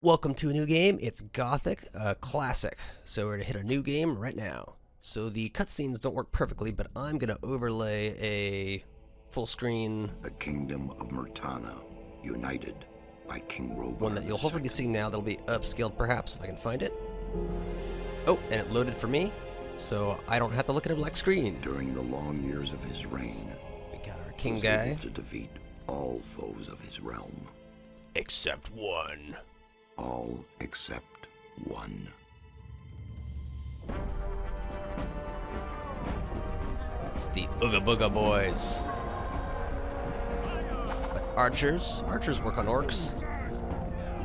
Welcome to a new game. It's Gothic, classic. So we're gonna hit a new game right now. So the cutscenes don't work perfectly, but I'm gonna overlay a full screen. The kingdom of Myrtana, united by King Robar. One that you'll hopefully see now. That'll be upscaled, perhaps, if I can find it. Oh, and it loaded for me, so I don't have to look at a black screen. During the long years of his reign, We got our king was guy, able to defeat all foes of his realm. except one. All except one. It's the Ooga Booga Boys. But archers work on orcs.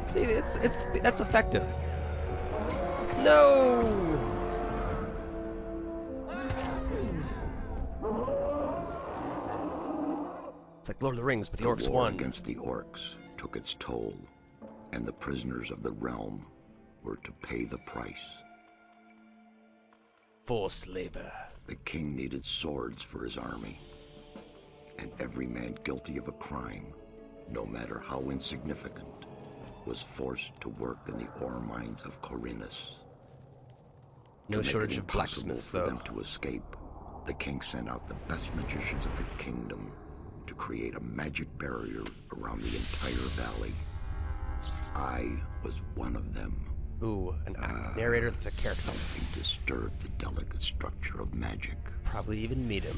See, that's effective. No. It's like Lord of the Rings, but the orcs war won. Against the orcs took its toll, and the prisoners of the realm were to pay the price. Forced labor. The king needed swords for his army, and every man guilty of a crime, no matter how insignificant, was forced to work in the ore mines of Khorinis. No To make shortage it of impossible blacksmiths, for though. them to escape, the king sent out the best magicians of the kingdom to create a magic barrier around the entire valley. I was one of them. Ooh, an narrator that's a character. Something disturbed the delicate structure of magic. Probably even meet him.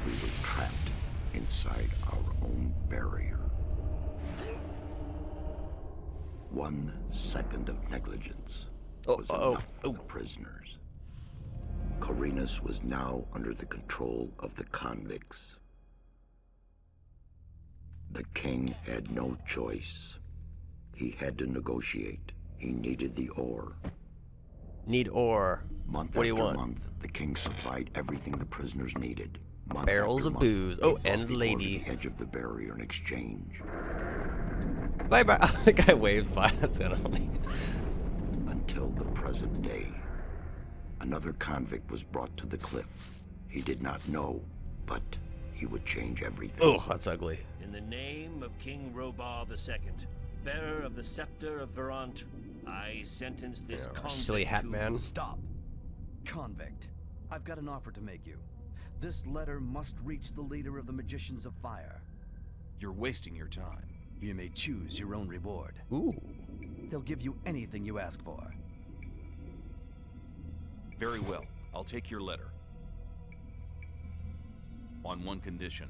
We were trapped inside our own barrier. 1 second of negligence was enough for the prisoners. Khorinis was now under the control of the convicts. The king had no choice. He had to negotiate. He needed the ore. Need ore. Month What do you after want? month, the king supplied everything the prisoners needed. Month Barrels after of month, booze. they Oh, brought and the ore to lady. the edge of the barrier in exchange. Bye bye. The guy waves by. That's kind of funny. Until the present day. Another convict was brought to the cliff. He did not know, but he would change everything. Oh, that's ugly. In the name of King Robar II, bearer of the scepter of Verant, I sentence this convict silly hat to... man. Stop. Convict. I've got an offer to make you. This letter must reach the leader of the Magicians of Fire. You're wasting your time. You may choose your own reward. Ooh. They'll give you anything you ask for. Very well. I'll take your letter. On one condition.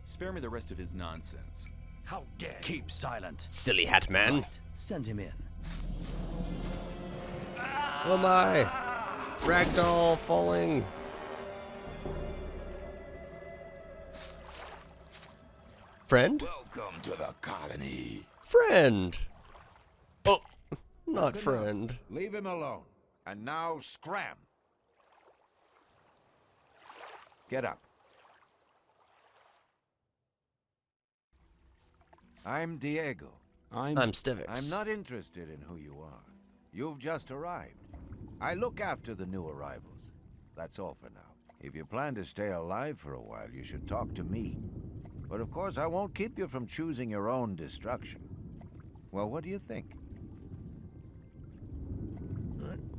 Spare me the rest of his nonsense. How dare you. Keep silent. Silly hat man. Right. Send him in. Oh my. Ragdoll falling. Friend? Welcome to the colony. Friend. Oh, not friend. Leave him alone. And now scram. Get up. I'm Diego. I'm Stivix. I'm not interested in who you are. You've just arrived. I look after the new arrivals. That's all for now. If you plan to stay alive for a while, you should talk to me. But of course, I won't keep you from choosing your own destruction. Well, what do you think?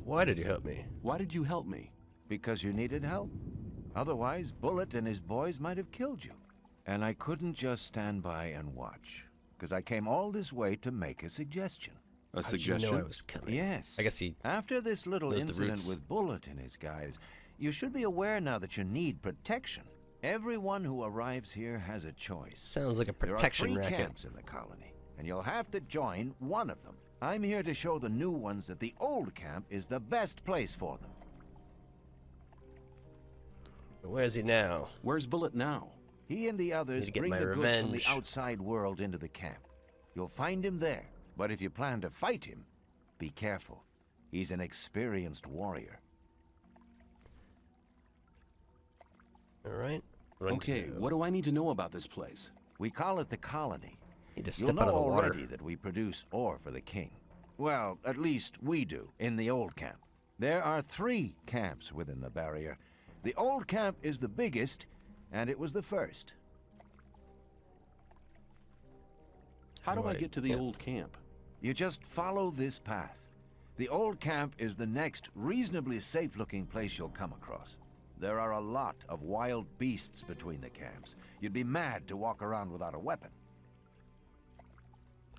Why did you help me? Why did you help me? Because you needed help. Otherwise, Bullet and his boys might have killed you. And I couldn't just stand by and watch, because I came all this way to make a suggestion. A How did suggestion? you know I was coming? Yes. I guess he After this little knows the incident roots. with Bullet and his guys, you should be aware now that you need protection. Everyone who arrives here has a choice. sounds like a There are protection 3 racket. camps in the colony, and you'll have to join one of them. I'm here to show the new ones that the old camp is the best place for them. Where's he now? Where's Bullet now? He and the Need others to get bring my the goods from the revenge. outside world into the camp. You'll find him there, but if you plan to fight him, be careful. He's an experienced warrior. All right. Okay, what do I need to know about this place? We call it the colony. Need to You'll step know out of the already water. that we produce ore for the king. Well, at least we do, in the old camp. There are 3 camps within the barrier. The old camp is the biggest, and it was the first. How do I Right, get to the yeah. old camp? You just follow this path. The old camp is the next reasonably safe-looking place you'll come across. There are a lot of wild beasts between the camps. You'd be mad to walk around without a weapon.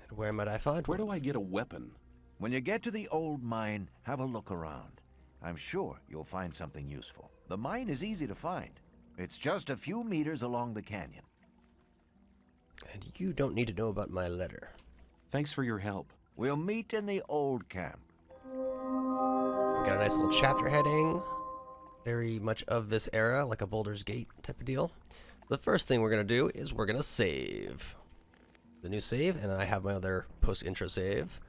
And where might I find Where one? do I get a weapon? When you get to the old mine, have a look around. I'm sure you'll find something useful. The mine is easy to find. It's just a few meters along the canyon. And you don't need to know about my letter. Thanks for your help. We'll meet in the old camp. We got a nice little chapter heading. Very much of this era, like a Baldur's Gate type of deal. The first thing we're going to do is we're going to save. The new save, and I have my other post-intro save,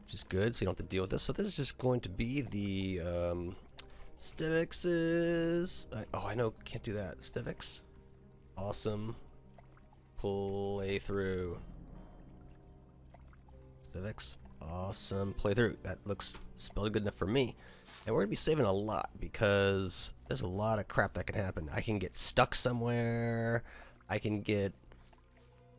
which is good, so you don't have to deal with this. So this is just going to be the Stivix's... oh, I know, can't do that. Stivix. Awesome. Playthrough. Stivix. Awesome playthrough. That looks spelled good enough for me. And we're going to be saving a lot because there's a lot of crap that can happen. I can get stuck somewhere. I can get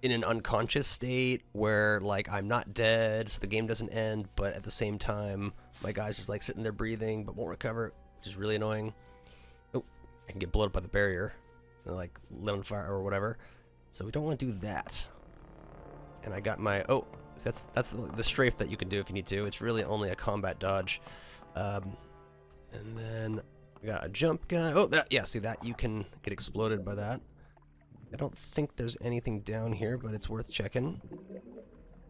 in an unconscious state where, like, I'm not dead, so the game doesn't end, but at the same time, my guy's just, like, sitting there breathing but won't recover, which is really annoying. Oh, I can get blown up by the barrier and, like, lit on fire or whatever. So we don't want to do that. And I got my... oh, that's the strafe that you can do if you need to. It's really only a combat dodge. And then we got a jump guy. Oh, that, yeah, see that? You can get exploded by that. I don't think there's anything down here, but it's worth checking.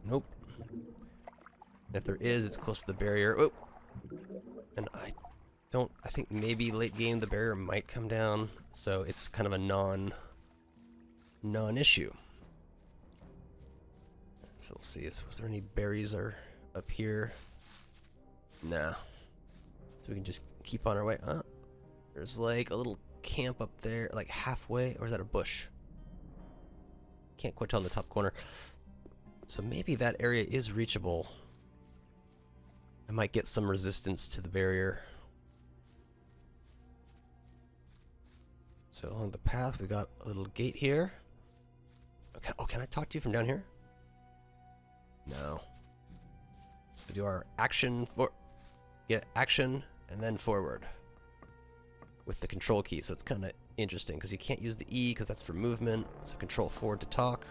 Nope. And if there is, it's close to the barrier. Oh! And I think maybe late game the barrier might come down, so it's kind of a non-issue. So we'll see. Was there any berries up here? Nah. So we can just keep on our way. There's like a little camp up there, like halfway, or is that a bush? Can't quite tell in the top corner. So maybe that area is reachable. I might get some resistance to the barrier. So along the path, we got a little gate here. Okay. Oh, can I talk to you from down here? No. So we do our action action and then forward with the control key. So it's kind of interesting because you can't use the E because that's for movement. So control forward to talk.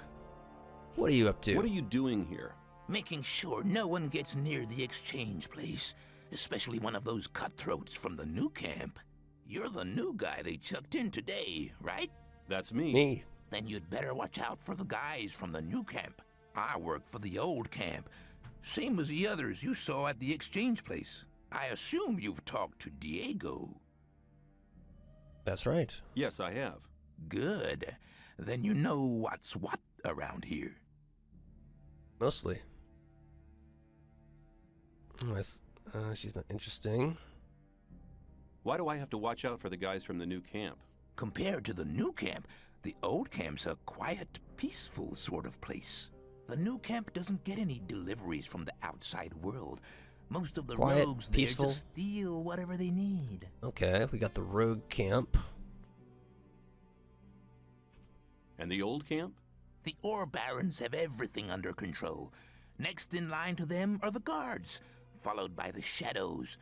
What are you up to? What are you doing here? Making sure no one gets near the exchange place, especially one of those cutthroats from the new camp. You're the new guy they chucked in today, right? That's me. Me. Then you'd better watch out for the guys from the new camp. I work for the old camp, same as the others you saw at the exchange place. I assume you've talked to Diego. That's right. Yes, I have. Good. Then you know what's what around here. Mostly. Unless she's not interesting. Why do I have to watch out for the guys from the new camp? Compared to the new camp, the old camp's a quiet, peaceful sort of place. The new camp doesn't get any deliveries from the outside world. Most of the Quiet, rogues peaceful. there just steal whatever they need. Okay, we got the rogue camp. And the old camp? The ore barons have everything under control. Next in line to them are the guards, followed by the shadows.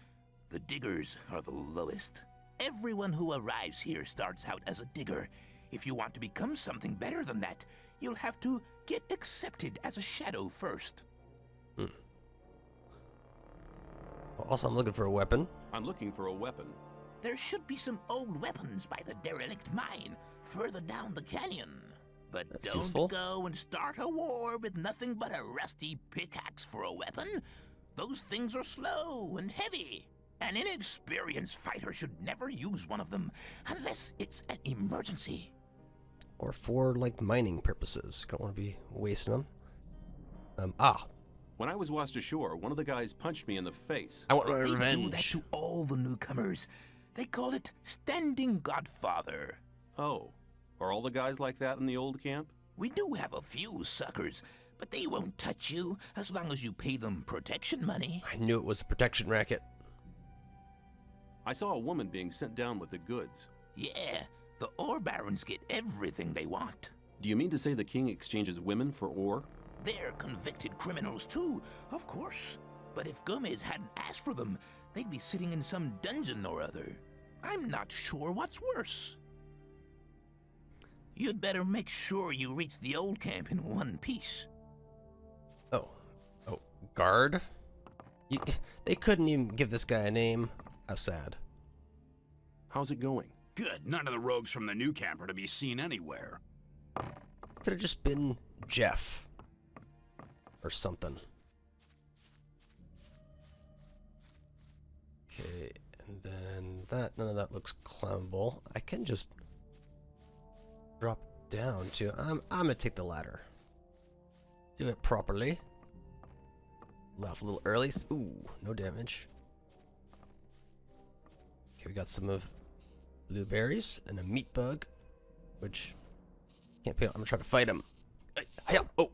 The diggers are the lowest. Everyone who arrives here starts out as a digger. If you want to become something better than that, you'll have to get accepted as a shadow first. Also, I'm looking for a weapon. I'm looking for a weapon. There should be some old weapons by the derelict mine, further down the canyon. But That's don't useful. go and start a war with nothing but a rusty pickaxe for a weapon. Those things are slow and heavy. An inexperienced fighter should never use one of them, unless it's an emergency. Or for, like, mining purposes. Don't want to be wasting them. When I was washed ashore, one of the guys punched me in the face. I want my They do that revenge. to all the newcomers. They call it standing godfather. Oh. Are all the guys like that in the old camp? We do have a few suckers, but they won't touch you as long as you pay them protection money. I knew it was a protection racket. I saw a woman being sent down with the goods. Yeah, the ore barons get everything they want. Do you mean to say the king exchanges women for ore? They're convicted criminals too, of course. But if Gomez hadn't asked for them, they'd be sitting in some dungeon or other. I'm not sure what's worse. You'd better make sure you reach the old camp in one piece. Oh. Oh, guard? They couldn't even give this guy a name. How sad. How's it going? Good. None of the rogues from the new camp are to be seen anywhere. Could have just been Jeff. Or something. Okay, and then none of that looks climbable. I can just drop down to, I'm gonna take the ladder. Do it properly. Left a little early. Ooh, no damage. Okay, we got some of blueberries and a meat bug, which can't pay. I'm gonna try to fight him. Oh,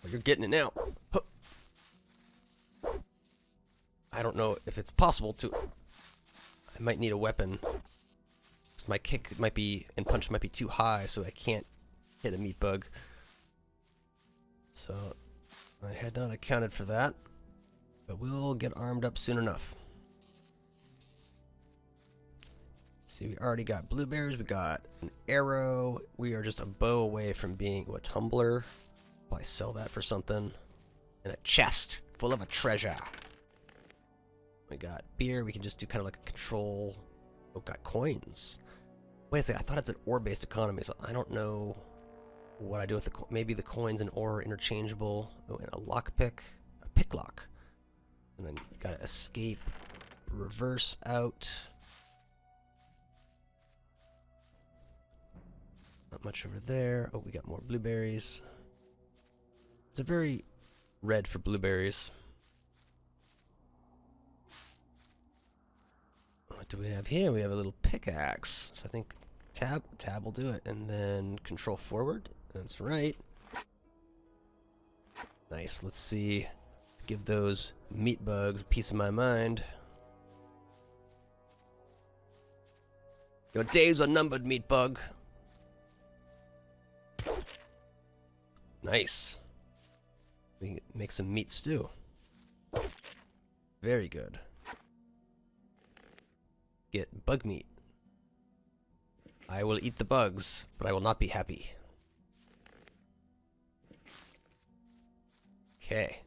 you're getting it now. Huh. I don't know if it's possible to. I might need a weapon. My kick might be and punch might be too high, so I can't hit a meat bug. So I had not accounted for that, but we'll get armed up soon enough. See, we already got blueberries. We got an arrow. We are just a bow away from being a tumbler. Probably sell that for something. And a chest full of a treasure. We got beer. We can just do kind of like a control. Oh, got coins. Wait a second. I thought it's an ore-based economy, so I don't know what I do with the maybe the coins and ore are interchangeable. Oh, and a lockpick, a pick lock, and then you gotta escape, reverse out. Not much over there. Oh, we got more blueberries. It's a very red for blueberries. What do we have here? We have a little pickaxe. So I think tab will do it. And then control forward. That's right. Nice. Let's see. Give those meat bugs a piece of my mind. Your days are numbered, meat bug. Nice. We can make some meat stew. Very good. Get bug meat. I will eat the bugs, but I will not be happy. Okay.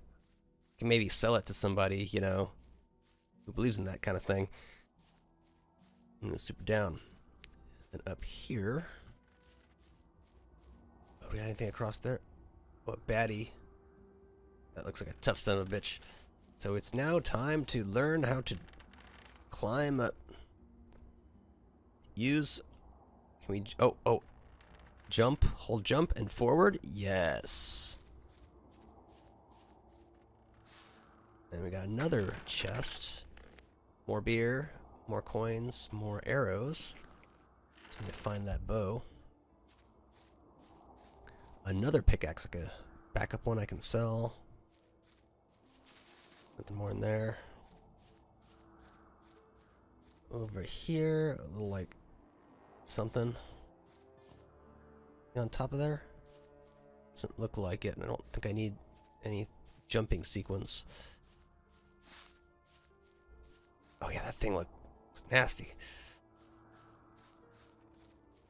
Can maybe sell it to somebody, you know, who believes in that kind of thing. I'm gonna super down. And up here. Oh, do we got anything across there? Oh, a baddie. That looks like a tough son of a bitch. So it's now time to learn how to climb up. Use. Can we? Oh. Jump. Hold jump and forward. Yes. And we got another chest. More beer. More coins. More arrows. Just need to find that bow. Another pickaxe, like a backup one I can sell. Nothing more in there. Over here, a little like something on top of there. Doesn't look like it, and I don't think I need any jumping sequence. Oh yeah, that thing looks nasty.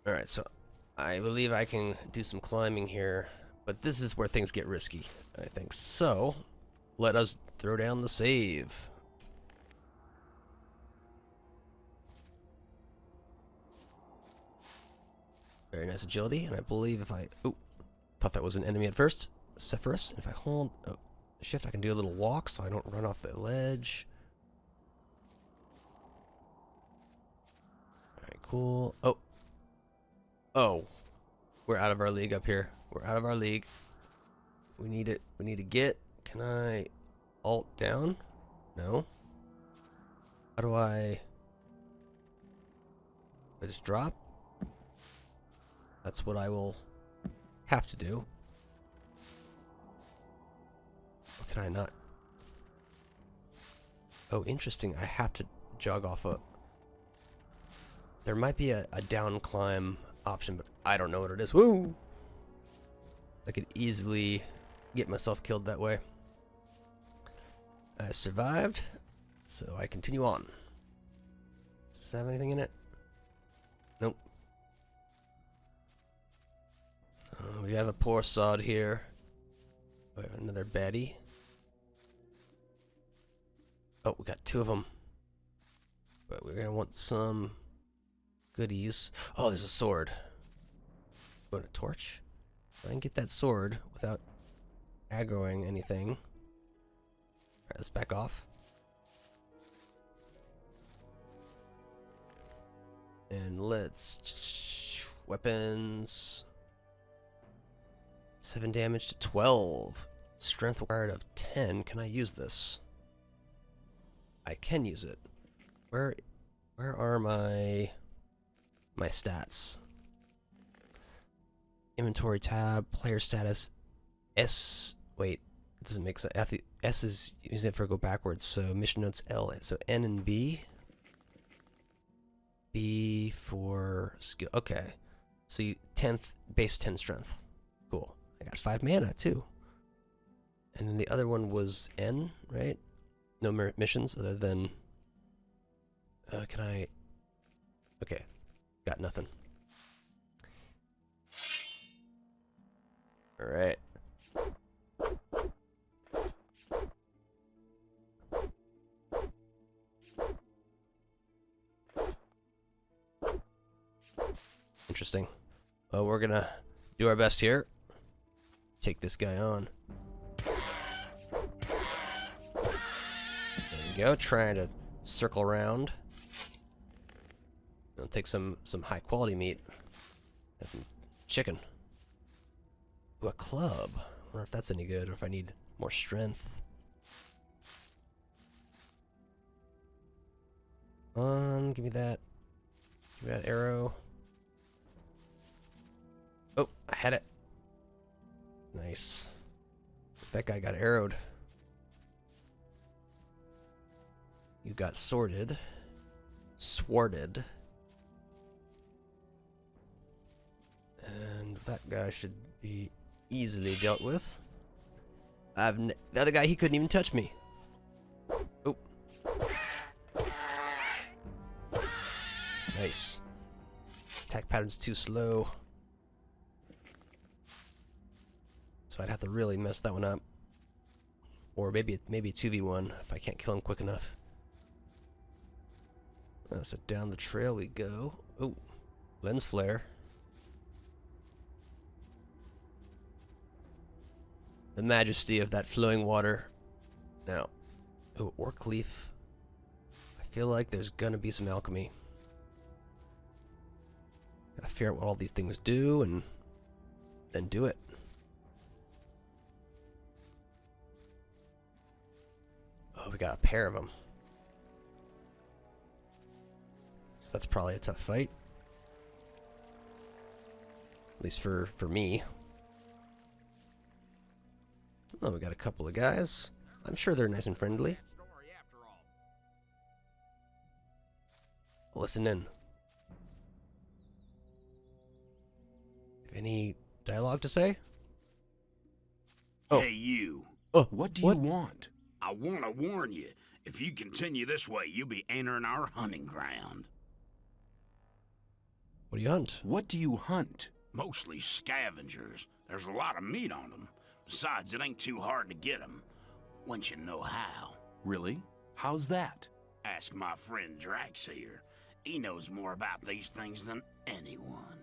Alright, so I believe I can do some climbing here, but this is where things get risky, I think. So, let us throw down the save. Very nice agility, and I believe if I... Oh, thought that was an enemy at first. Sephiroth. If I hold shift, I can do a little walk so I don't run off the ledge. Alright, cool. Oh. We're out of our league up here. We're out of our league. We need it. We need to get... Can I alt down? No. How do I just drop? That's what I will have to do. Or can I not? Oh, interesting. I have to jog off a... There might be a down climb option, but I don't know what it is. Woo! I could easily get myself killed that way. I survived, so I continue on. Does this have anything in it? Nope. We have a poor sod here. We have another baddie. Oh, we got 2 of them. But we're gonna want some goodies. Oh, there's a sword. Oh, and a torch? If I can get that sword without aggroing anything. Alright, let's back off. And let's... weapons... 7 damage to 12. Strength required of 10. Can I use this? I can use it. Where are my stats? Inventory tab, player status, S. Wait, it doesn't make sense. S is using it for go backwards. So mission notes L. So N and B. B for skill. Okay, so you 10th base 10 strength. Cool. I got 5 mana too. And then the other one was N, right? No missions other than. Can I? Okay, got nothing. All right. Interesting. Well, we're gonna do our best here. Take this guy on. There we go. Trying to circle around. I'll take some high quality meat. And some chicken. Ooh, a club. I wonder if that's any good or if I need more strength. Give me that. Give me that arrow. Oh, I had it. Nice. That guy got arrowed. You got sworded. Sworded. And that guy should be easily dealt with. The other guy, he couldn't even touch me. Oh. Nice. Attack pattern's too slow. So I'd have to really mess that one up. Or maybe 2v1 if I can't kill him quick enough. So down the trail we go. Oh, lens flare. The majesty of that flowing water. Now, oh, orc leaf. I feel like there's gonna be some alchemy. Gotta figure out what all these things do and then do it. Oh, we got a pair of them. So that's probably a tough fight. At least for me. Oh, we got a couple of guys. I'm sure they're nice and friendly. Listen in. Any dialogue to say? Oh. Hey, you. What do you want? I want to warn you. If you continue this way, you'll be entering our hunting ground. What do you hunt? What do you hunt? Mostly scavengers. There's a lot of meat on them. Besides, it ain't too hard to get them, once you know how. Really? How's that? Ask my friend Drax here. He knows more about these things than anyone.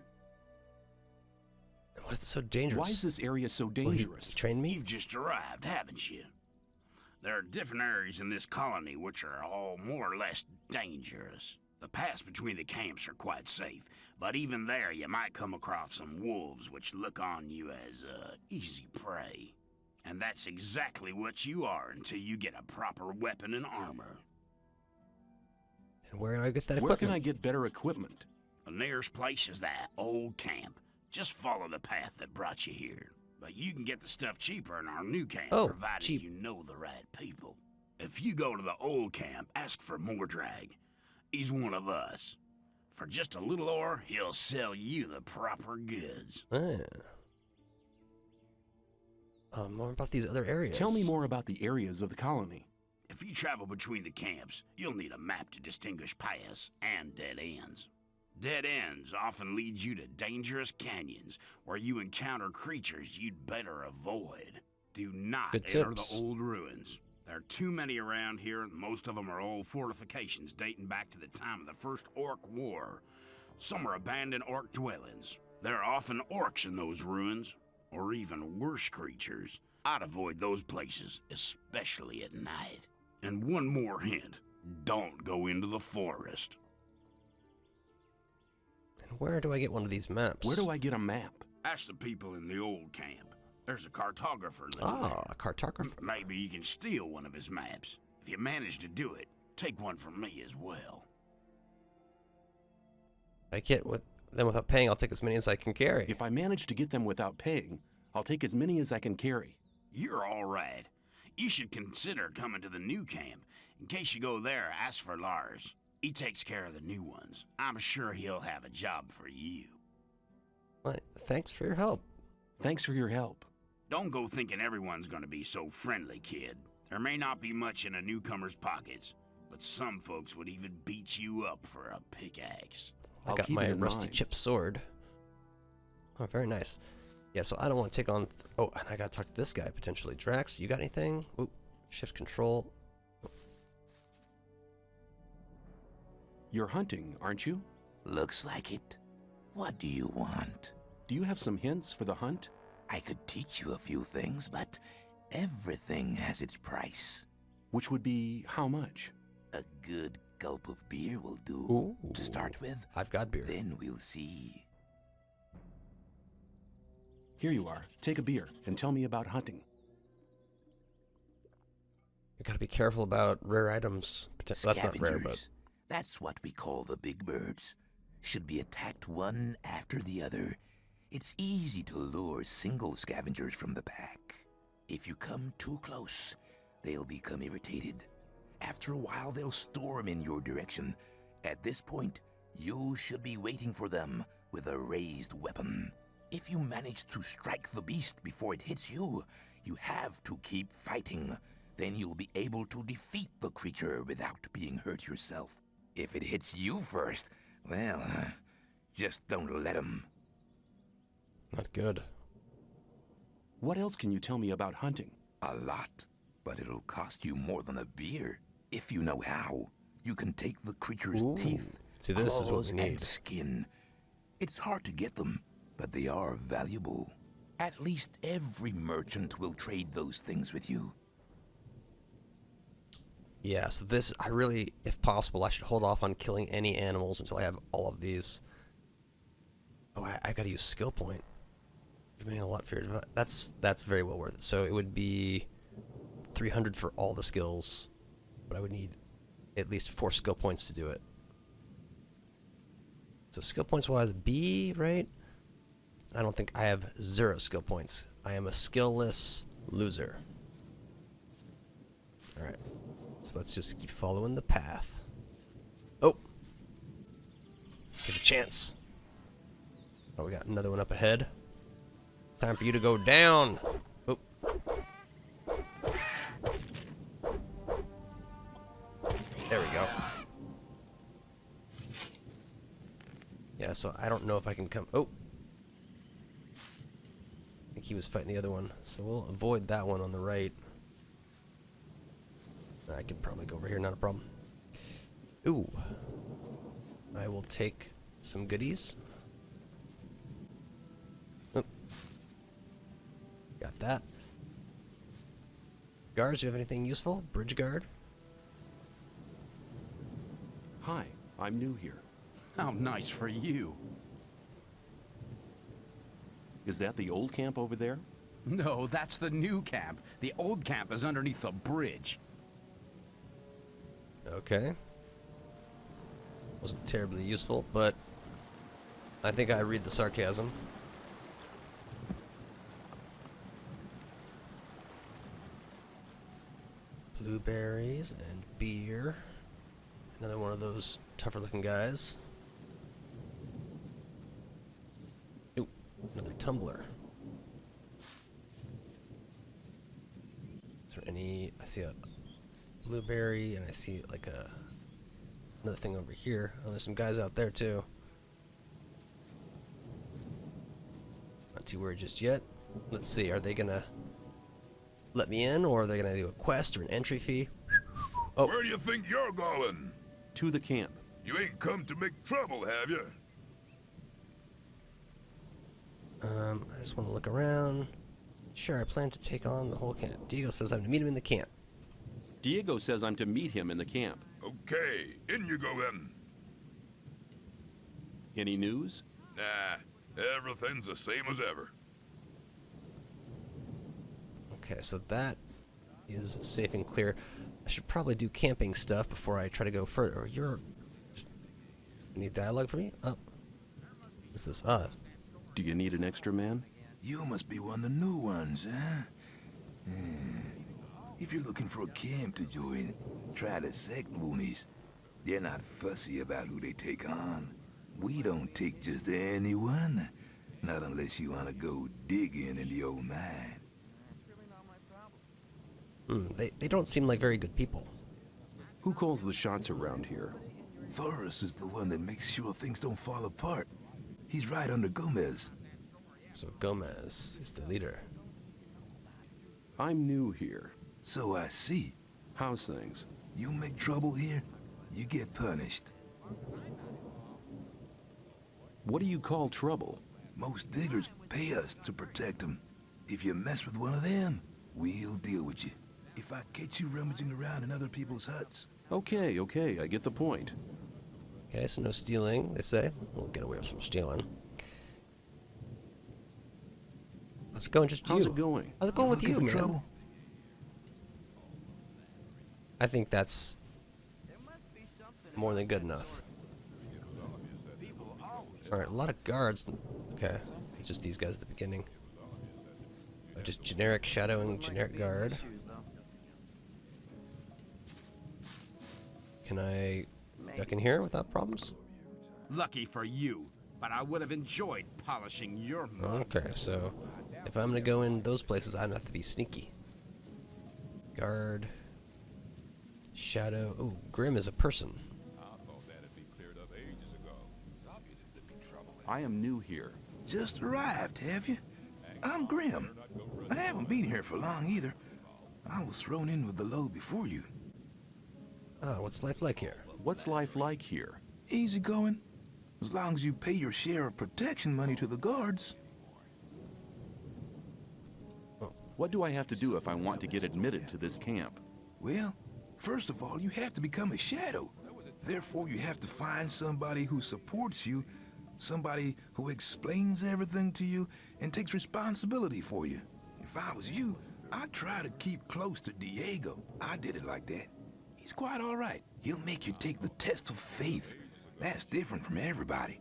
Why is it so dangerous? Why is this area so dangerous? He trained me? You've just arrived, haven't you? There are different areas in this colony which are all more or less dangerous. The paths between the camps are quite safe, but even there you might come across some wolves which look on you as easy prey. And that's exactly what you are until you get a proper weapon and armor. And where do I get that equipment? Where can I get better equipment? The nearest place is that old camp. Just follow the path that brought you here. But you can get the stuff cheaper in our new camp, provided cheap. you know the right people. If you go to the old camp, ask for Mordrag. He's one of us. For just a little ore, he'll sell you the proper goods. Ah. more about these other areas. Tell me more about the areas of the colony. If you travel between the camps, you'll need a map to distinguish paths and dead ends. Dead ends often lead you to dangerous canyons where you encounter creatures you'd better avoid. Do not Good enter the tips. old ruins. There are too many around here, and most of them are old fortifications dating back to the time of the First Orc War. Some are abandoned orc dwellings. There are often orcs in those ruins, or even worse creatures. I'd avoid those places, especially at night. And one more hint, don't go into the forest. And where do I get one of these maps? Where do I get a map? Ask the people in the old camp. There's a cartographer living Ah, there. a cartographer. Maybe you can steal one of his maps. If you manage to do it, take one from me as well. I get them without paying. I'll take as many as I can carry. If I manage to get them without paying, I'll take as many as I can carry. You're all right. You should consider coming to the new camp. In case you go there, ask for Lars. He takes care of the new ones. I'm sure he'll have a job for you. Well, thanks for your help. Thanks for your help. Don't go thinking everyone's gonna be so friendly, kid. There may not be much in a newcomer's pockets, but some folks would even beat you up for a pickaxe. I I'll got keep my it in rusty mind. chip sword. Oh, very nice. Yeah, so I don't want to take on... oh, and I got to talk to this guy, potentially. Drax, you got anything? Oop, shift control. You're hunting, aren't you? Looks like it. What do you want? Do you have some hints for the hunt? I could teach you a few things, but everything has its price. Which would be how much? A good gulp of beer will do Ooh. to start with. I've got beer. Then we'll see. Here you are. Take a beer and tell me about hunting. You got to be careful about rare items. That's not rare, but... Scavengers. That's what we call the big birds. Should be attacked one after the other. It's easy to lure single scavengers from the pack. If you come too close, they'll become irritated. After a while, they'll storm in your direction. At this point, you should be waiting for them with a raised weapon. If you manage to strike the beast before it hits you, you have to keep fighting. Then you'll be able to defeat the creature without being hurt yourself. If it hits you first, well, just don't let him. Not good. What else can you tell me about hunting? A lot, but it'll cost you more than a beer. If you know how, you can take the creature's Ooh. teeth, See, this is what claws, we and need. skin. It's hard to get them, but they are valuable. At least every merchant will trade those things with you. Yeah, so this, I really, if possible, I should hold off on killing any animals until I have all of these. Oh, I gotta use skill point. Giving a lot for your, that's very well worth it. So it would be 300 for all the skills, but I would need at least 4 skill points to do it. So skill points wise, B, right? I don't think I have 0 skill points. I am a skillless loser. Alright. So let's just keep following the path. Oh! There's a chance. Oh, we got another one up ahead. Time for you to go down. Oh. There we go. Yeah, so I don't know if I can come... oh! I think he was fighting the other one. So we'll avoid that one on the right. I could probably go over here, not a problem. Ooh. I will take some goodies. Oh. Got that. Guards, do you have anything useful? Bridge guard? Hi, I'm new here. How nice for you. Is that the old camp over there? No, that's the new camp. The old camp is underneath the bridge. Okay. Wasn't terribly useful, but I think I read the sarcasm. Blueberries and beer. Another one of those tougher looking guys. Ooh, another tumbler. I see a blueberry, and I see like another thing over here. Oh, there's some guys out there too. Not too worried just yet. Let's see, are they gonna let me in, or are they gonna do a quest or an entry fee? Oh. Where do you think you're going? To the camp. You ain't come to make trouble, have you? I just want to look around. Sure, I plan to take on the whole camp. Diego says I'm to meet him in the camp. Diego says I'm to meet him in the camp. Okay, in you go then. Any news? Nah, everything's the same as ever. Okay, so that is safe and clear. I should probably do camping stuff before I try to go further. Or you're... Any dialogue for me? Oh. What's this? Do you need an extra man? You must be one of the new ones, huh? If you're looking for a camp to join, try the sect loonies. They're not fussy about who they take on. We don't take just anyone. Not unless you want to go digging in the old mine. They don't seem like very good people. Who calls the shots around here? Thoris is the one that makes sure things don't fall apart. He's right under Gomez. So Gomez is the leader. I'm new here. So I see. How's things? You make trouble here, you get punished. What do you call trouble? Most diggers pay us to protect them. If you mess with one of them, we'll deal with you. If I catch you rummaging around in other people's huts. Okay, I get the point. Okay, so no stealing, they say. We'll get away with some stealing. How's it going just you? How's it going? How's it going with you, man? Trouble? I think that's more than good enough. Alright, a lot of guards. Okay, it's just these guys at the beginning. Just generic shadowing, generic guard. Can I duck in here without problems? Lucky for you, but I would have enjoyed polishing your mug. Okay, so if I'm gonna go in those places, I'm gonna have to be sneaky. Guard. Shadow. Oh, Grim is a person. I am new here. Just arrived, have you? I'm Grim. I haven't been here for long either. I was thrown in with the load before you. Oh, what's life like here? What's life like here? Easy going. As long as you pay your share of protection money to the guards. What do I have to do if I want to get admitted to this camp? Well, first of all, you have to become a shadow. Therefore, you have to find somebody who supports you, somebody who explains everything to you and takes responsibility for you. If I was you, I'd try to keep close to Diego. I did it like that. He's quite all right. He'll make you take the test of faith. That's different from everybody.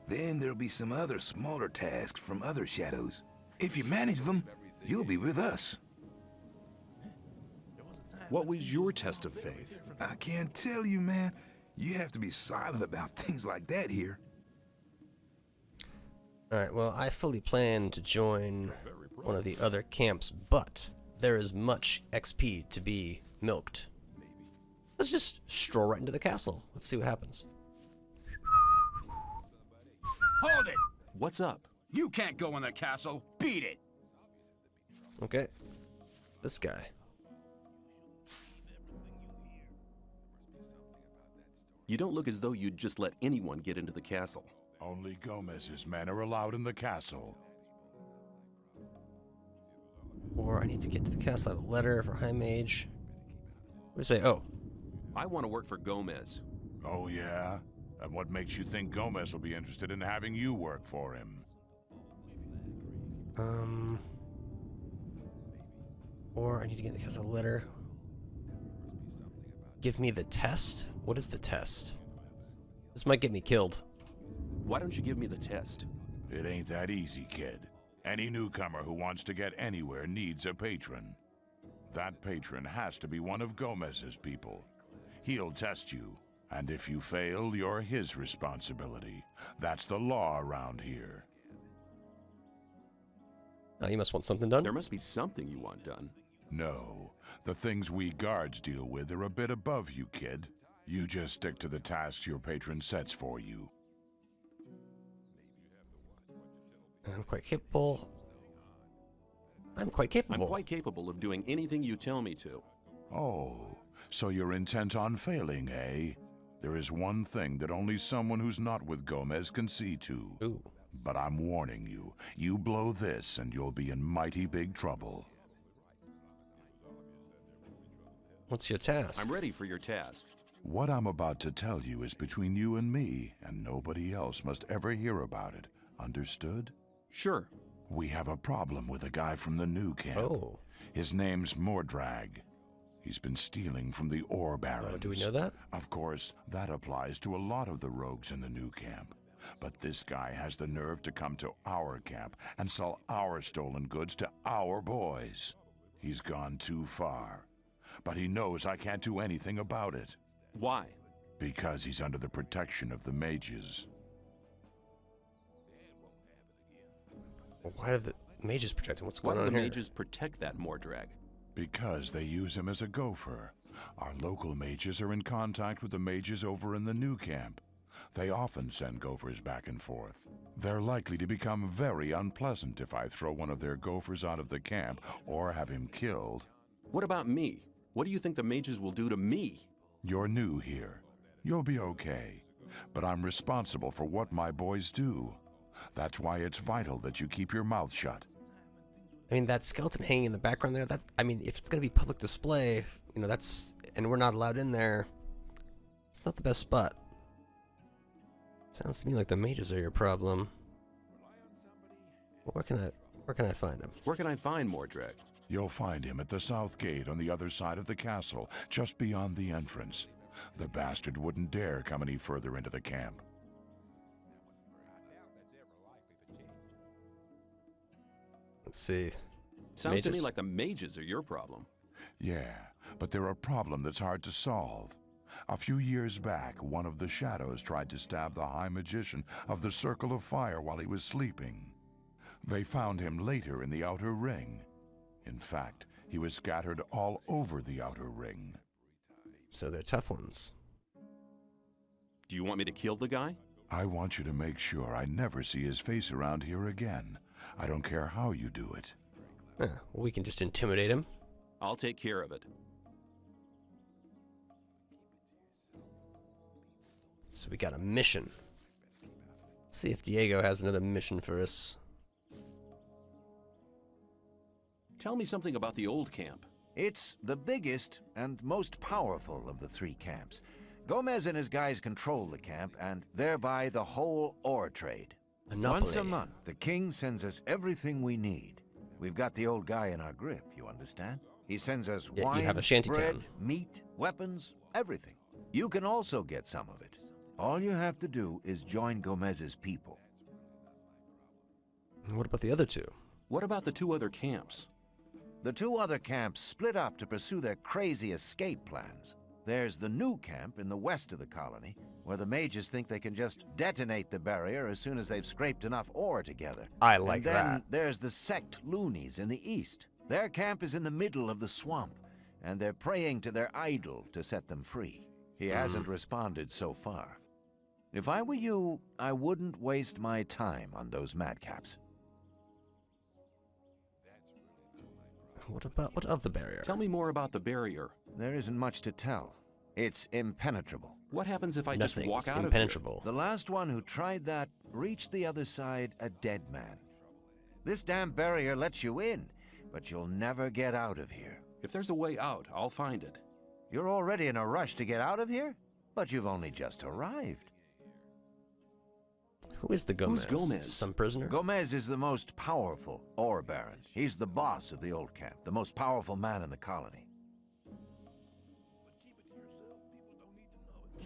Then there'll be some other smaller tasks from other shadows. If you manage them, you'll be with us. What was your test of faith? I can't tell you, man. You have to be silent about things like that here. Alright, well, I fully plan to join one of the other camps, but there is much XP to be milked. Let's just stroll right into the castle. Let's see what happens. Hold it! What's up? You can't go in the castle. Beat it! Okay. This guy. You don't look as though you'd just let anyone get into the castle. Only Gomez's men are allowed in the castle. Or I need to get to the castle. I have a letter for High Mage. What do you say? Oh. I want to work for Gomez. Oh, yeah? And what makes you think Gomez will be interested in having you work for him? Or I need to get the castle letter. Give me the test? What is the test? This might get me killed. Why don't you give me the test? It ain't that easy, kid. Any newcomer who wants to get anywhere needs a patron. That patron has to be one of Gomez's people. He'll test you, and if you fail, you're his responsibility. That's the law around here. Oh, you must want something done? There must be something you want done. No, the things we guards deal with are a bit above you, kid. You just stick to the tasks your patron sets for you. I'm quite capable. I'm quite capable. I'm quite capable of doing anything you tell me to. Oh, so you're intent on failing, eh? There is one thing that only someone who's not with Gomez can see to. Ooh. But I'm warning you, you blow this and you'll be in mighty big trouble. What's your task? I'm ready for your task. What I'm about to tell you is between you and me, and nobody else must ever hear about it. Understood? Sure. We have a problem with a guy from the new camp. Oh. His name's Mordrag. He's been stealing from the ore barons. Oh, do we know that? Of course, that applies to a lot of the rogues in the new camp. But this guy has the nerve to come to our camp and sell our stolen goods to our boys. He's gone too far. But he knows I can't do anything about it. Why? Because he's under the protection of the mages. Why do the mages protect him? What's Why going do on the here? mages protect that Mordrag? Because they use him as a gopher. Our local mages are in contact with the mages over in the new camp. They often send gophers back and forth. They're likely to become very unpleasant if I throw one of their gophers out of the camp or have him killed. What about me? What do you think the mages will do to me? You're new here. You'll be okay. But I'm responsible for what my boys do. That's why it's vital that you keep your mouth shut. I mean, that skeleton hanging in the background there, I mean, if it's going to be public display, you know, and we're not allowed in there, it's not the best spot. Sounds to me like the mages are your problem. Where can I find him? Where can I find Mordrag? You'll find him at the south gate on the other side of the castle, just beyond the entrance. The bastard wouldn't dare come any further into the camp. Let's see. Sounds to me like the mages are your problem. Yeah, but they're a problem that's hard to solve. A few years back, one of the shadows tried to stab the High Magician of the Circle of Fire while he was sleeping. They found him later in the Outer Ring. In fact, he was scattered all over the Outer Ring. So they're tough ones. Do you want me to kill the guy? I want you to make sure I never see his face around here again. I don't care how you do it. Well, we can just intimidate him. I'll take care of it. So we got a mission. Let's see if Diego has another mission for us. Tell me something about the old camp. It's the biggest and most powerful of the three camps. Gomez and his guys control the camp, and thereby the whole ore trade. Monopoly. Once a month, the king sends us everything we need. We've got the old guy in our grip, you understand? He sends us Yeah, wine, you have a shanty bread, town. meat, weapons, everything. You can also get some of it. All you have to do is join Gomez's people. And what about the other two? What about the two other camps? The two other camps split up to pursue their crazy escape plans. There's the new camp in the west of the colony, where the mages think they can just detonate the barrier as soon as they've scraped enough ore together. I like and then that. There's the sect loonies in the east. Their camp is in the middle of the swamp, and they're praying to their idol to set them free. He hasn't responded so far. If I were you, I wouldn't waste my time on those madcaps. What of the barrier? Tell me more about the barrier. There isn't much to tell. It's impenetrable. What happens if I just Nothing's walk out of here? impenetrable. The last one who tried that reached the other side a dead man. This damn barrier lets you in, but you'll never get out of here. If there's a way out, I'll find it. You're already in a rush to get out of here? But you've only just arrived. Who is the Gomez? Who's Gomez? Some prisoner? Gomez is the most powerful ore baron. He's the boss of the old camp, the most powerful man in the colony.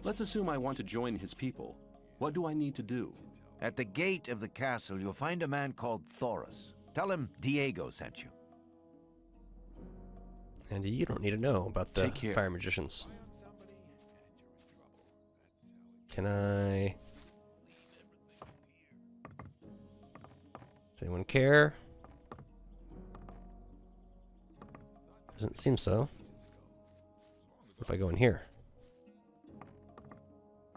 Let's assume I want to join his people. What do I need to do? At the gate of the castle, you'll find a man called Thoris. Tell him Diego sent you. And you don't need to know about the Take care. fire magicians. Can I... Does anyone care? Doesn't seem so. What if I go in here?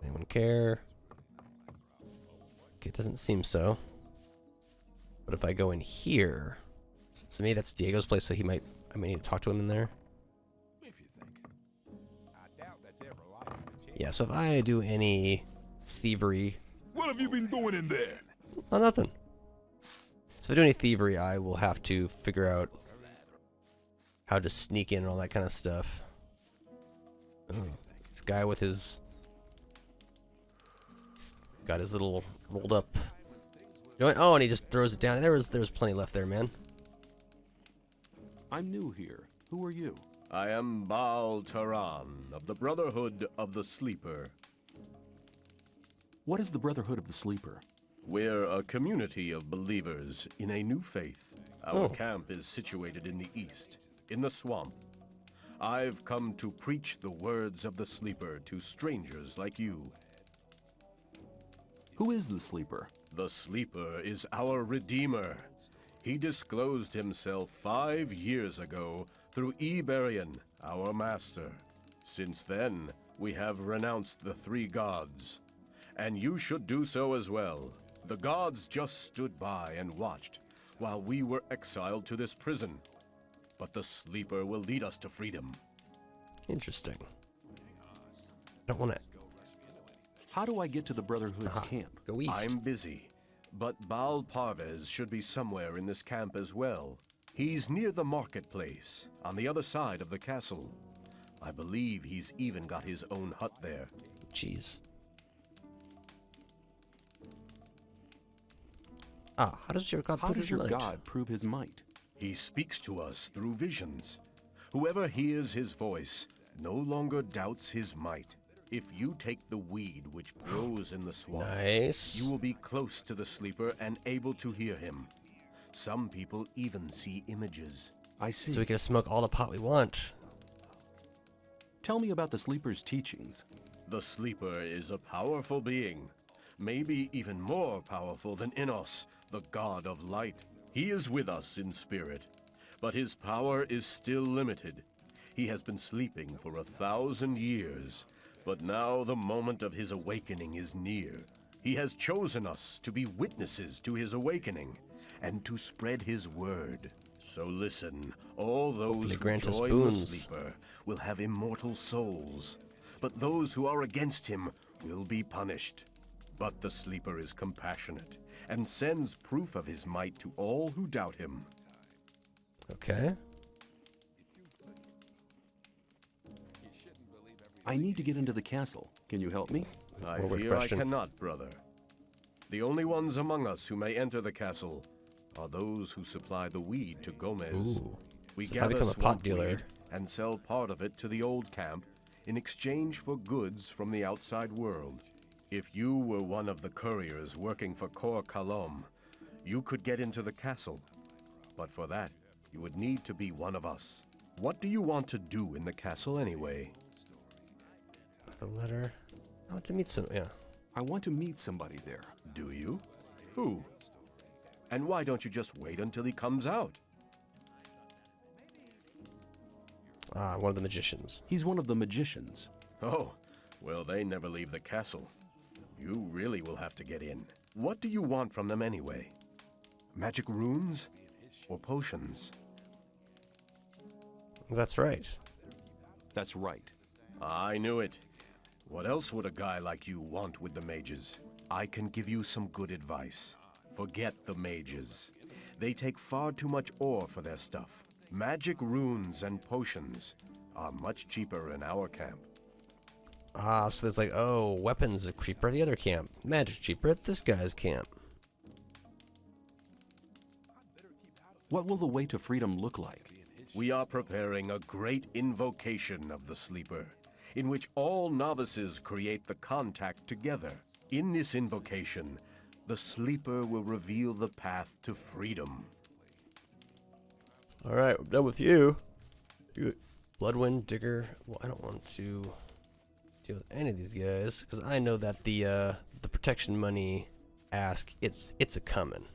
Anyone care? Okay, it doesn't seem so. But if I go in here, so maybe that's Diego's place, so I might need to talk to him in there. Yeah, so if I do any thievery... What have you been doing in there? Oh, nothing. So if I do any thievery, I will have to figure out how to sneak in and all that kind of stuff. Oh, this guy with his... got his little rolled up... Oh, and he just throws it down. There was plenty left there, man. I'm new here. Who are you? I am Baal Taran of the Brotherhood of the Sleeper. What is the Brotherhood of the Sleeper? We're a community of believers in a new faith. Our camp is situated in the east, in the swamp. I've come to preach the words of the Sleeper to strangers like you. Who is the Sleeper? The Sleeper is our Redeemer. He disclosed himself 5 years ago through Iberian, our master. Since then, we have renounced the 3 gods. And you should do so as well. The gods just stood by and watched while we were exiled to this prison. But the Sleeper will lead us to freedom. Interesting. I don't want to... How do I get to the Brotherhood's camp? Go east. I'm busy, but Baal Parvez should be somewhere in this camp as well. He's near the marketplace, on the other side of the castle. I believe he's even got his own hut there. Jeez. How does your god How prove does his your might? god prove his might? He speaks to us through visions. Whoever hears his voice no longer doubts his might. If you take the weed which grows in the swamp, nice, you will be close to the Sleeper and able to hear him. Some people even see images. I see. So we can smoke all the pot we want. Tell me about the Sleeper's teachings. The Sleeper is a powerful being, maybe even more powerful than Innos, the god of light. He is with us in spirit, but his power is still limited. He has been sleeping for 1,000 years, but now the moment of his awakening is near. He has chosen us to be witnesses to his awakening and to spread his word. So listen, all those who join the Sleeper will have immortal souls, but those who are against him will be punished. But the Sleeper is compassionate and sends proof of his might to all who doubt him. Okay. I need to get into the castle. Can you help me? I fear I cannot, brother. The only ones among us who may enter the castle are those who supply the weed to Gomez. Ooh. We So gather I become a pot swamp dealer weed and sell part of it to the old camp in exchange for goods from the outside world. If you were one of the couriers working for Kor Kalom, you could get into the castle. But for that, you would need to be one of us. What do you want to do in the castle anyway? The letter. I want to meet some. Yeah. I want to meet somebody there. Do you? Who? And why don't you just wait until he comes out? One of the magicians. He's one of the magicians. Oh, well, they never leave the castle. You really will have to get in. What do you want from them anyway? Magic runes? Or potions? That's right. That's right. I knew it. What else would a guy like you want with the mages? I can give you some good advice. Forget the mages. They take far too much ore for their stuff. Magic runes and potions are much cheaper in our camp. So there's like, oh, weapons are cheaper at the other camp. Magic's cheaper at this guy's camp. What will the way to freedom look like? We are preparing a great invocation of the Sleeper, in which all novices create the contact together. In this invocation, the Sleeper will reveal the path to freedom. Alright, I'm done with you. Bloodwind, Digger. Well, I don't want to deal with any of these guys, because I know that the protection money ask, it's a-coming.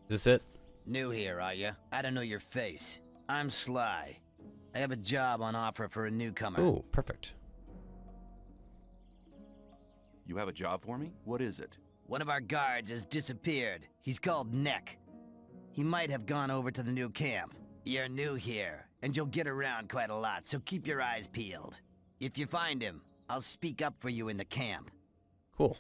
Is this it? New here, are ya? I don't know your face. I'm Sly. I have a job on offer for a newcomer. Ooh, perfect. You have a job for me? What is it? One of our guards has disappeared. He's called Neck. He might have gone over to the new camp. You're new here, and you'll get around quite a lot, so keep your eyes peeled. If you find him, I'll speak up for you in the camp. Cool.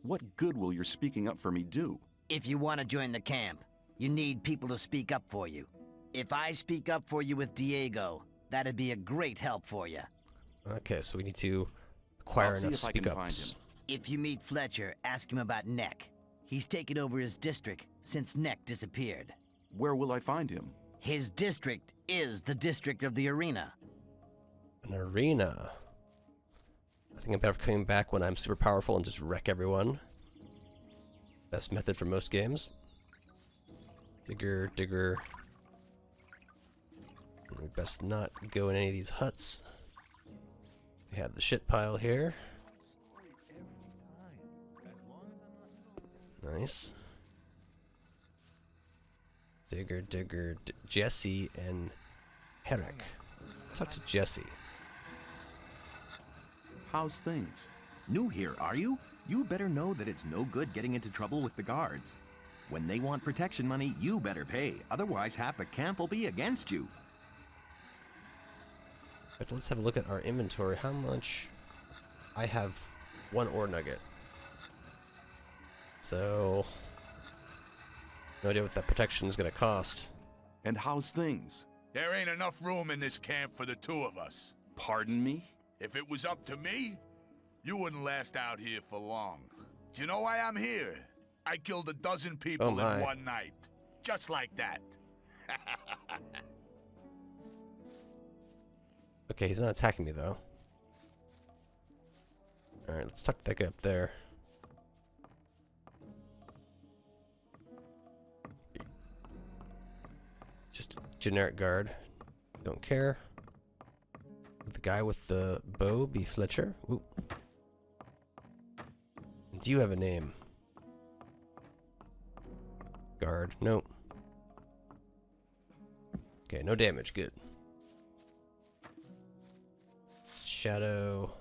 What good will your speaking up for me do? If you want to join the camp, you need people to speak up for you. If I speak up for you with Diego, that'd be a great help for you. Okay, so we need to acquire I'll see enough if I can find speak-ups. him. If you meet Fletcher, ask him about Neck. He's taken over his district since Neck disappeared. Where will I find him? His district is the district of the arena. An arena. I think I'm better coming back when I'm super powerful and just wreck everyone. Best method for most games. Digger, digger. And we best not go in any of these huts. We have the shit pile here. Nice. Digger, digger, Jesse and Herrick. Let's talk to Jesse. How's things? New here, are you? You better know that it's no good getting into trouble with the guards. When they want protection money, you better pay. Otherwise, half the camp will be against you. But let's have a look at our inventory. How much? I have 1 ore nugget. So, no idea what that protection is going to cost. And how's things? There ain't enough room in this camp for the 2 of us. Pardon me? If it was up to me, you wouldn't last out here for long. Do you know why I'm here? I killed 12 people in one night. Just like that. Okay, he's not attacking me though. Alright, let's tuck that guy up there. Just a generic guard. Don't care. The guy with the bow be Fletcher. Ooh. Do you have a name? Guard. Nope. Okay, no damage. Good. Shadow.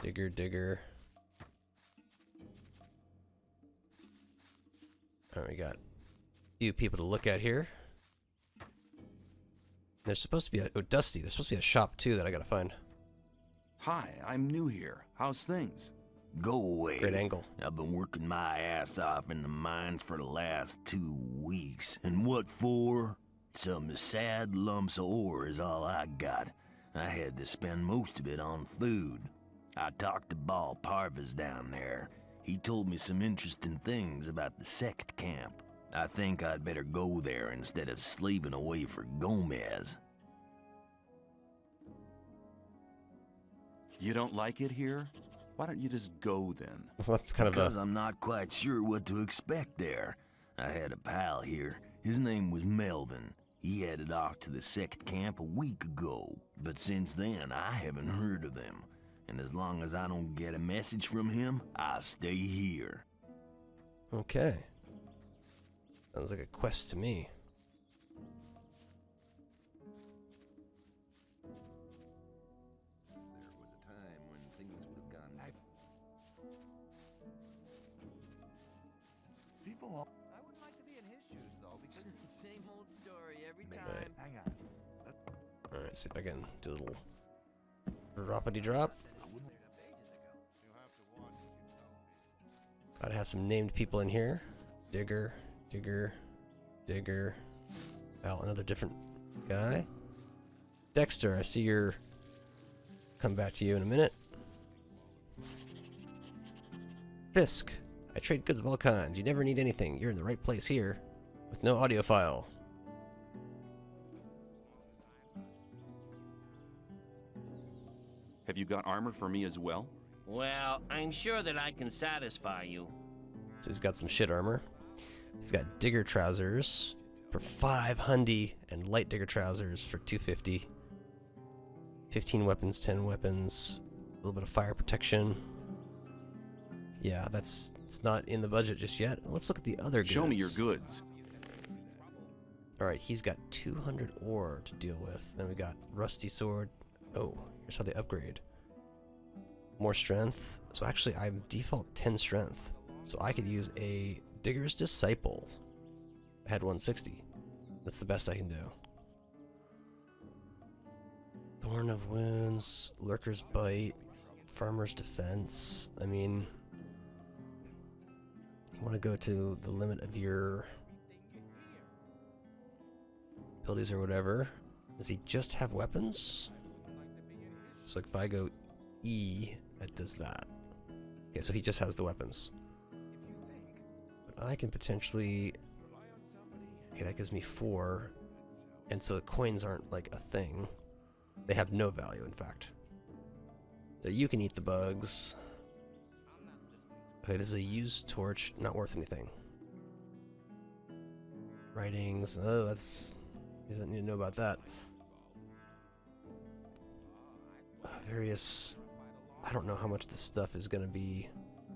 Digger, digger. Alright, we got a few people to look at here. There's supposed to be a... Oh, Dusty. There's supposed to be a shop, too, that I gotta find. Hi, I'm new here. How's things? Go away. Great angle. I've been working my ass off in the mines for the last 2 weeks. And what for? Some sad lumps of ore is all I got. I had to spend most of it on food. I talked to Ball Parvis down there. He told me some interesting things about the sect camp. I think I'd better go there instead of slaving away for Gomez. You don't like it here? Why don't you just go then? That's kind because of a... I'm not quite sure what to expect there. I had a pal here. His name was Melvin. He headed off to the sect camp a week ago. But since then, I haven't heard of him. And as long as I don't get a message from him, I'll stay here. Okay. Sounds like a quest to me. There was a time when things would have gone... People all... I wouldn't like to be in his shoes, though, because it's the same old story every time. Hang on. Alright, see if I can do a little droppity drop. Gotta have some named people in here. Digger, digger, digger. Oh, another different guy. Dexter, I see you're... Come back to you in a minute. Fisk, I trade goods of all kinds. You never need anything. You're in the right place here. With no audio file. Have you got armor for me as well? Well, I'm sure that I can satisfy you. So he's got some shit armor. He's got digger trousers for 500 and light digger trousers for 250. 15 weapons, 10 weapons, a little bit of fire protection. Yeah, it's not in the budget just yet. Let's look at the other goods. Show me your goods. Alright, he's got 200 ore to deal with. Then we got rusty sword. Oh, here's how they upgrade. More strength. So actually, I'm default 10 strength. So I could use a Digger's Disciple. I had 160. That's the best I can do. Thorn of Wounds, Lurker's Bite, Farmer's Defense. I mean, you want to go to the limit of your abilities or whatever. Does he just have weapons? So if I go E, that does that. Okay, so he just has the weapons. But I can potentially... Okay, that gives me 4. And so the coins aren't like a thing. They have no value, in fact. So you can eat the bugs. Okay, this is a used torch, not worth anything. Writings, oh, that's... You don't need to know about that. Various... I don't know how much this stuff is going to be.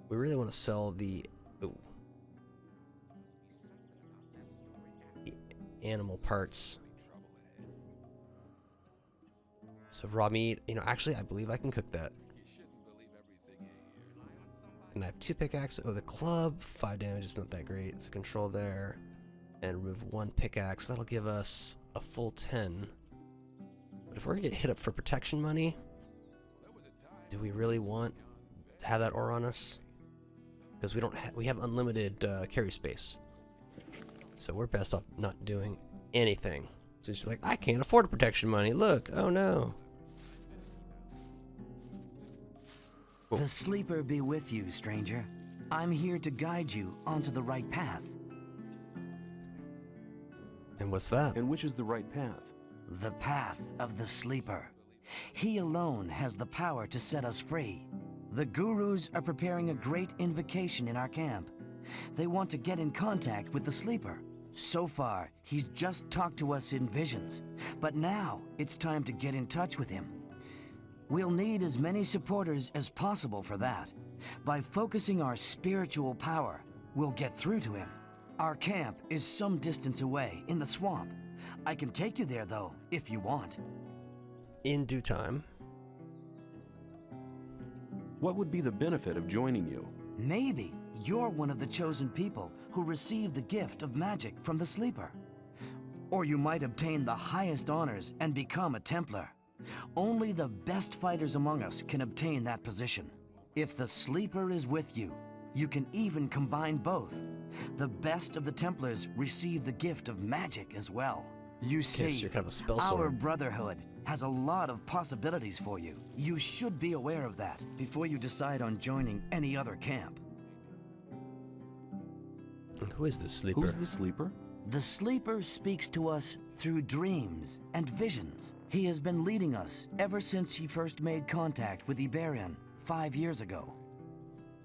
We really want to sell the... Ooh. The animal parts. So raw meat, you know, actually I believe I can cook that. And I have 2 pickaxes. Oh, the club, 5 damage, it's not that great. So control there. And remove 1 pickaxe. That'll give us a full 10. But if we're gonna get hit up for protection money, do we really want to have that ore on us? Because we have unlimited carry space. So we're best off not doing anything. So she's like, I can't afford protection money. Look, oh no. The sleeper be with you, stranger. I'm here to guide you onto the right path. And what's that? And which is the right path? The path of the sleeper. He alone has the power to set us free. The gurus are preparing a great invocation in our camp. They want to get in contact with the sleeper. So far, he's just talked to us in visions, but now it's time to get in touch with him. We'll need as many supporters as possible for that. By focusing our spiritual power, we'll get through to him. Our camp is some distance away in the swamp. I can take you there, though, if you want. In due time. What would be the benefit of joining you? Maybe you're one of the chosen people who received the gift of magic from the sleeper. Or you might obtain the highest honors and become a Templar. Only the best fighters among us can obtain that position. If the sleeper is with you, you can even combine both. The best of the Templars receive the gift of magic as well. You see, you're kind of a spell our sword. brotherhood has a lot of possibilities for you. You should be aware of that before you decide on joining any other camp. And who is the sleeper? Who's the sleeper? The sleeper speaks to us through dreams and visions. He has been leading us ever since he first made contact with Iberian 5 years ago.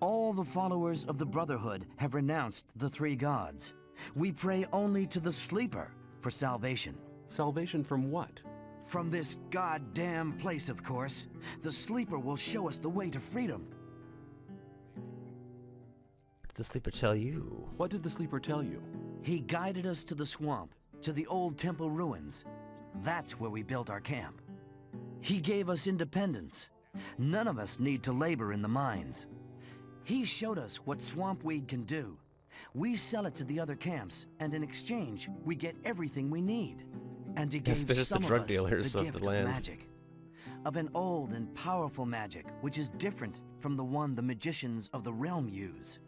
All the followers of the Brotherhood have renounced the 3 gods. We pray only to the sleeper for salvation. Salvation from what? From this goddamn place, of course. The sleeper will show us the way to freedom. What did the sleeper tell you? What did the sleeper tell you? He guided us to the swamp, to the old temple ruins. That's where we built our camp. He gave us independence. None of us need to labor in the mines. He showed us what swamp weed can do. We sell it to the other camps, and in exchange, we get everything we need. And he gave they're just some the of drug us dealers the of gift the land. of magic. Of an old and powerful magic, which is different from the one the magicians of the realm use.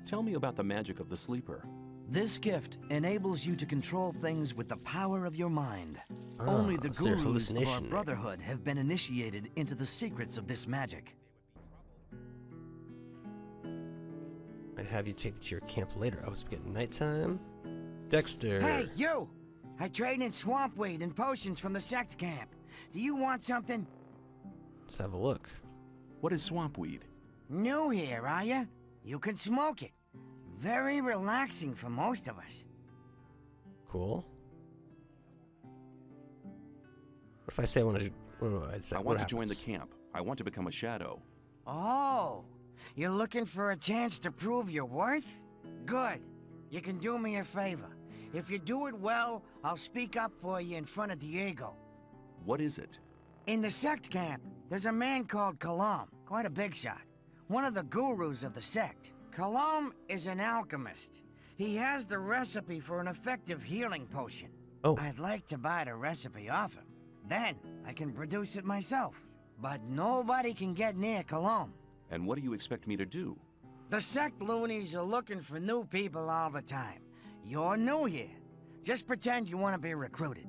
Tell me about the magic of the sleeper. This gift enables you to control things with the power of your mind. Ah, Only the so they're gurus of our hallucination. brotherhood have been initiated into the secrets of this magic. I'd have you take it to your camp later. Oh, it's getting nighttime. Dexter. Hey, you! I trade in swamp weed and potions from the sect camp. Do you want something? Let's have a look. What is swamp weed? New here, are ya? You can smoke it. Very relaxing for most of us. Cool. What if I say I want to... I want to join the camp. I want to become a shadow. Oh, you're looking for a chance to prove your worth? Good. you can do me a favor. If you do it well, I'll speak up for you in front of Diego. What is it? In the sect camp, there's a man called Kalam, quite a big shot. One of the gurus of the sect. Kalam is an alchemist. He has the recipe for an effective healing potion. Oh. I'd like to buy the recipe off him. Then, I can produce it myself. But nobody can get near Kalam. And what do you expect me to do? The sect loonies are looking for new people all the time. You're new here. Just pretend you want to be recruited.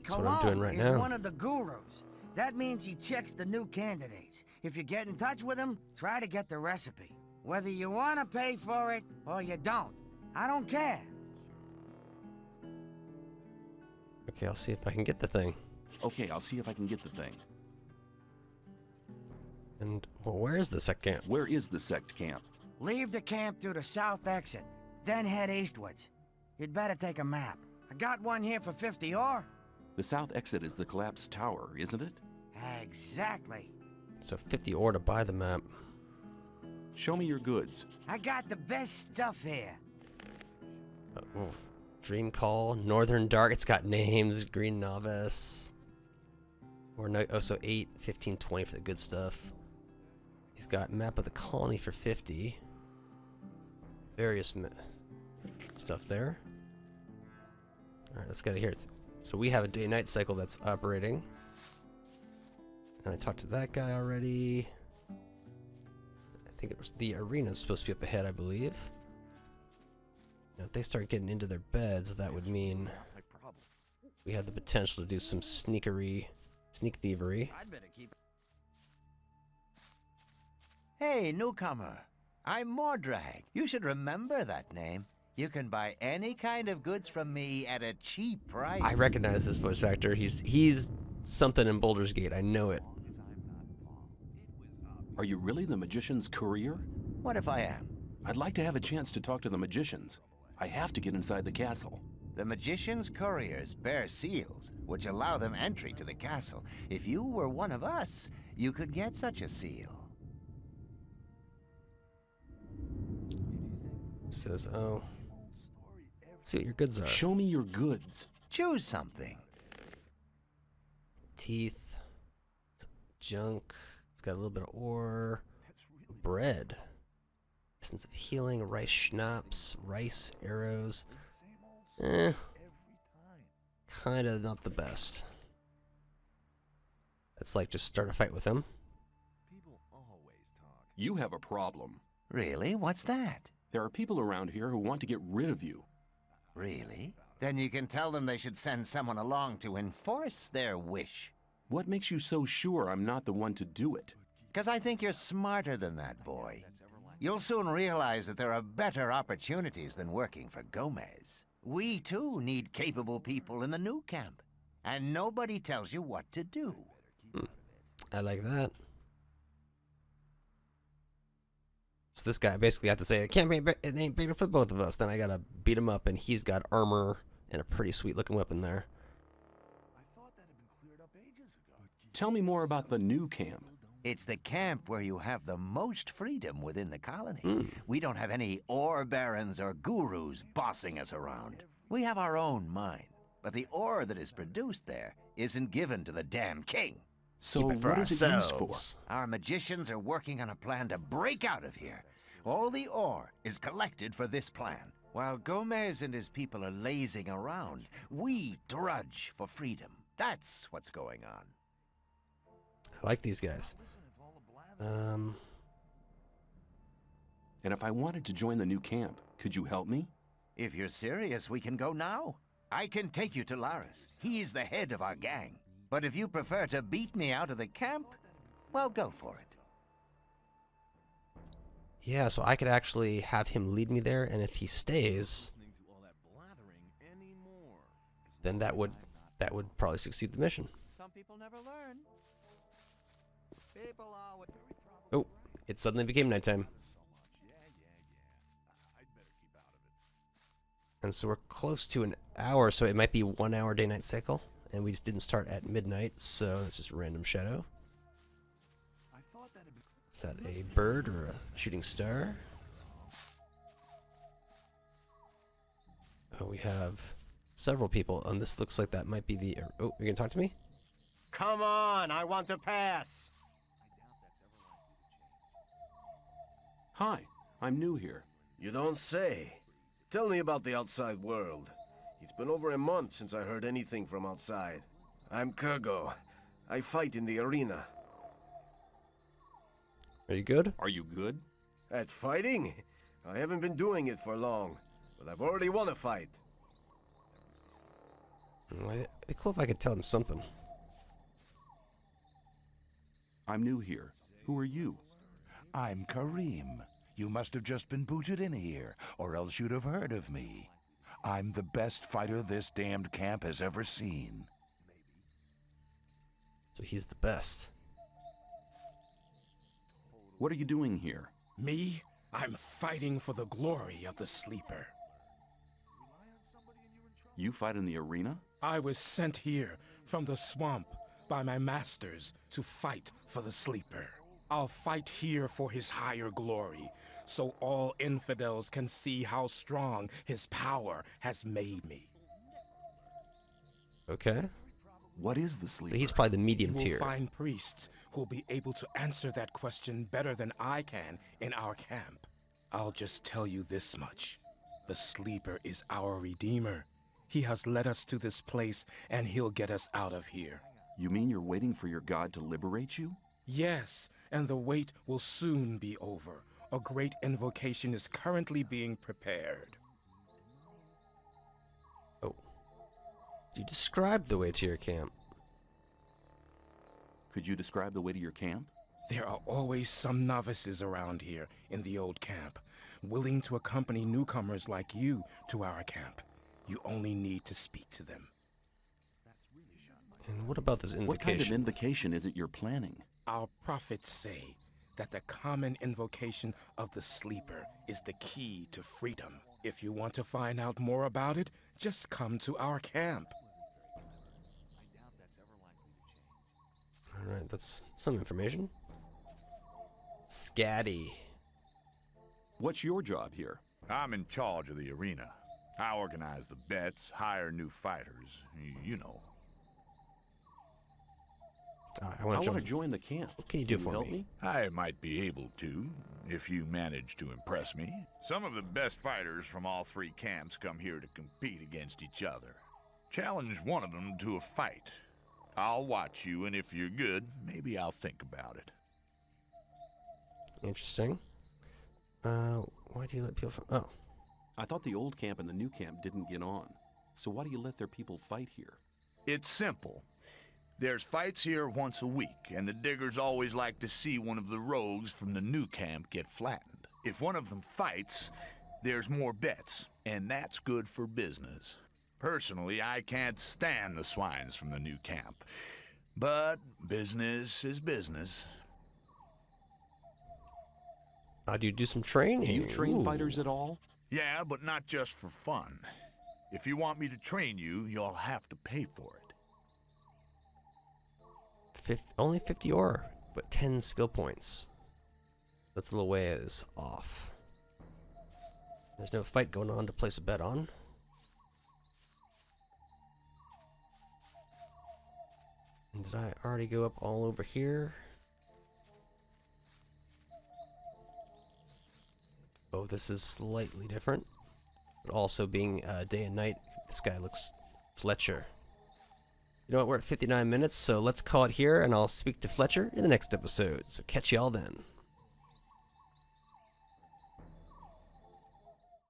That's what I'm doing right is now. one of the gurus. That means he checks the new candidates. If you get in touch with him, try to get the recipe. Whether you want to pay for it or you don't. I don't care. Okay, I'll see if I can get the thing. Okay, I'll see if I can get the thing. And, well, where is the sect camp? Where is the sect camp? Leave the camp through the south exit, then head eastwards. You'd better take a map. I got one here for 50 ore. The south exit is the collapsed tower, isn't it? Exactly. So 50 ore to buy the map. Show me your goods. I got the best stuff here. Dream Call, Northern Dark. It's got names. Green Novice. Or no, oh, so 8, 15, 20 for the good stuff. He's got map of the colony for 50. Various stuff there. All right, let's get it here. So we have a day-night cycle that's operating. And I talked to that guy already. I think it was the arena's supposed to be up ahead, I believe. Now, if they start getting into their beds, that would mean we have the potential to do some sneak thievery. Hey, newcomer. I'm Mordrag. You should remember that name. You can buy any kind of goods from me at a cheap price. I recognize this voice actor. He's something in Baldur's Gate. I know it. Are you really the magician's courier? What if I am? I'd like to have a chance to talk to the magicians. I have to get inside the castle. The magician's couriers bear seals, which allow them entry to the castle. If you were one of us, you could get such a seal. Says, oh. Let's see what your goods are. Show me your goods. Choose something. Teeth. Some junk. It's got a little bit of ore. Bread. Essence of healing. Rice schnapps. Rice arrows. Kinda not the best. It's like just start a fight with him. You have a problem. Really? What's that? There are people around here who want to get rid of you. Really? Then you can tell them they should send someone along to enforce their wish. What makes you so sure I'm not the one to do it? Because I think you're smarter than that, boy. You'll soon realize that there are better opportunities than working for Gomez. We, too, need capable people in the new camp. And nobody tells you what to do. I like that. So this guy basically had to say, it ain't big enough for both of us. Then I gotta beat him up, and he's got armor and a pretty sweet looking weapon there. Tell me more about the new camp. It's the camp where you have the most freedom within the colony. We don't have any ore barons or gurus bossing us around. We have our own mine, but the ore that is produced there isn't given to the damn king. So what is it used for? Our magicians are working on a plan to break out of here. All the ore is collected for this plan. While Gomez and his people are lazing around, we drudge for freedom. That's what's going on. I like these guys. And if I wanted to join the new camp, could you help me? If you're serious, we can go now. I can take you to Laris. He's the head of our gang. But if you prefer to beat me out of the camp, well, go for it. Yeah, so I could actually have him lead me there, and if he stays, then that would probably succeed the mission. Some people never learn. People always... Oh, it suddenly became nighttime. And so we're close to an hour, so it might be 1 hour day-night cycle. And we just didn't start at midnight, so it's just a random shadow. Is that a bird or a shooting star? Oh, we have several people, and this looks like that might be the... Oh, you're gonna talk to me? Come on, I want to pass. Hi, I'm new here. You don't say. Tell me about the outside world. It's been over a month since I heard anything from outside. I'm Kurgo. I fight in the arena. Are you good? Are you good? At fighting? I haven't been doing it for long, but I've already won a fight. It'd be cool if I could tell him something. I'm new here. Who are you? I'm Karim. You must have just been booted in here, or else you'd have heard of me. I'm the best fighter this damned camp has ever seen. So he's the best. What are you doing here? Me? I'm fighting for the glory of the Sleeper. You fight in the arena? I was sent here from the swamp by my masters to fight for the Sleeper. I'll fight here for his higher glory, so all infidels can see how strong his power has made me. Okay. What is the Sleeper? So he's probably the medium We'll tier. find priests who'll be able to answer that question better than I can in our camp. I'll just tell you this much. The Sleeper is our Redeemer. He has led us to this place, and he'll get us out of here. You mean you're waiting for your god to liberate you? Yes, and the wait will soon be over. A great invocation is currently being prepared. Oh. You described the way to your camp. Could you describe the way to your camp? There are always some novices around here in the old camp, willing to accompany newcomers like you to our camp. You only need to speak to them. And what about this invocation? What kind of invocation is it you're planning? Our prophets say that the common invocation of the Sleeper is the key to freedom. If you want to find out more about it, just come to our camp. Alright, that's some information. Scatty. What's your job here? I'm in charge of the arena. I organize the bets, hire new fighters, you know. I want to join the camp. What can you do for help me? I might be able to, if you manage to impress me. Some of the best fighters from all three camps come here to compete against each other. Challenge one of them to a fight. I'll watch you, and if you're good, maybe I'll think about it. Interesting. Why do you let people from... Oh. I thought the old camp and the new camp didn't get on. So why do you let their people fight here? It's simple. There's fights here once a week, and the diggers always like to see one of the rogues from the new camp get flattened. If one of them fights, there's more bets, and that's good for business. Personally, I can't stand the swines from the new camp, but business is business. Do you do some training? Do you train fighters at all? Yeah, but not just for fun. If you want me to train you, you'll have to pay for it. Only 50 ore, but 10 skill points. That's a little ways off. There's no fight going on to place a bet on. And did I already go up all over here? Oh, this is slightly different. But also being day and night, this guy looks Fletcher. You know what, we're at 59 minutes, so let's call it here, and I'll speak to Fletcher in the next episode. So catch y'all then.